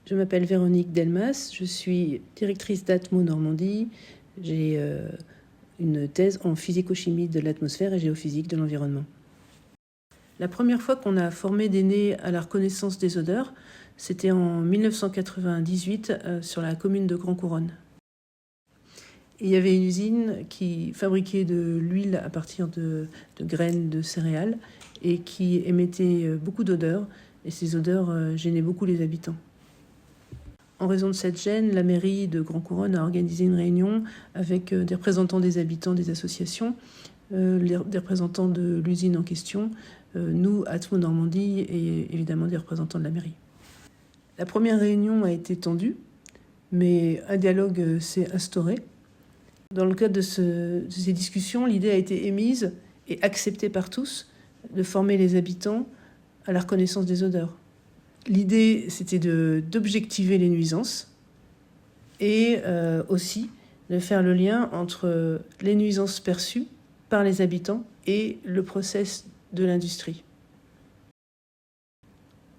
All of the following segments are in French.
Je m'appelle Véronique Delmas, je suis directrice d'Atmo Normandie. J'ai une thèse en physico-chimie de l'atmosphère et géophysique de l'environnement. La première fois qu'on a formé des nez à la reconnaissance des odeurs, c'était en 1998 sur la commune de Grand-Couronne. Il y avait une usine qui fabriquait de l'huile à partir de graines de céréales et qui émettait beaucoup d'odeurs. Et ces odeurs gênaient beaucoup les habitants. En raison de cette gêne, la mairie de Grand-Couronne a organisé une réunion avec des représentants des habitants des associations, des représentants de l'usine en question, nous, Atmo Normandie, et évidemment des représentants de la mairie. La première réunion a été tendue, mais un dialogue s'est instauré. Dans le cadre de ces discussions, l'idée a été émise et acceptée par tous de former les habitants à la reconnaissance des odeurs. L'idée, c'était d'objectiver les nuisances et aussi de faire le lien entre les nuisances perçues par les habitants et le process de l'industrie.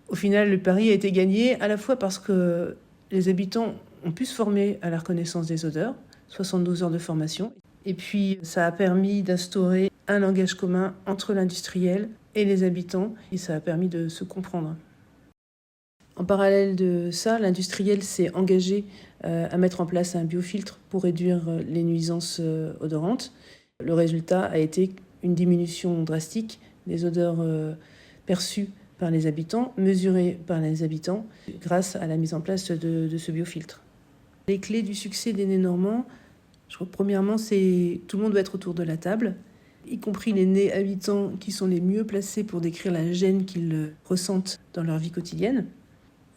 Au final, le pari a été gagné à la fois parce que les habitants ont pu se former à la reconnaissance des odeurs, 72 heures de formation, et puis ça a permis d'instaurer un langage commun entre l'industriel et les habitants, et ça a permis de se comprendre. En parallèle de ça, l'industriel s'est engagé à mettre en place un biofiltre pour réduire les nuisances odorantes. Le résultat a été une diminution drastique des odeurs perçues par les habitants, mesurées par les habitants, grâce à la mise en place de ce biofiltre. Les clés du succès des nez normands, premièrement, c'est tout le monde doit être autour de la table, y compris les nez habitants qui sont les mieux placés pour décrire la gêne qu'ils ressentent dans leur vie quotidienne.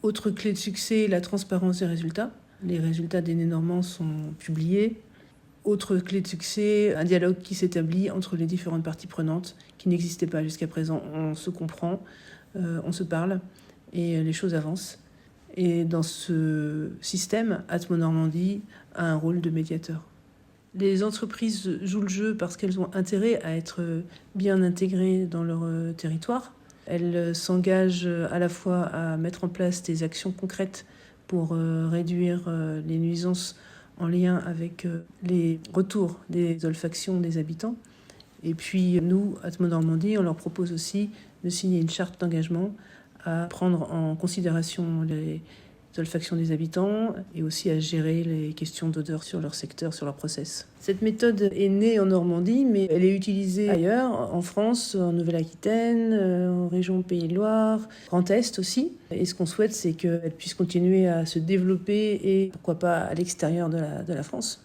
Autre clé de succès, la transparence des résultats. Les résultats des nez normands sont publiés. Autre clé de succès, un dialogue qui s'établit entre les différentes parties prenantes qui n'existait pas jusqu'à présent. On se comprend, on se parle et les choses avancent. Et dans ce système, Atmo Normandie a un rôle de médiateur. Les entreprises jouent le jeu parce qu'elles ont intérêt à être bien intégrées dans leur territoire. Elles s'engagent à la fois à mettre en place des actions concrètes pour réduire les nuisances en lien avec les retours des olfactions des habitants. Et puis nous, Atmo Normandie, on leur propose aussi de signer une charte d'engagement à prendre en considération les olfactions des habitants et aussi à gérer les questions d'odeur sur leur secteur, sur leur process. Cette méthode est née en Normandie, mais elle est utilisée ailleurs, en France, en Nouvelle-Aquitaine, en région Pays de Loire, Grand Est aussi. Et ce qu'on souhaite, c'est qu'elle puisse continuer à se développer et pourquoi pas à l'extérieur de la France.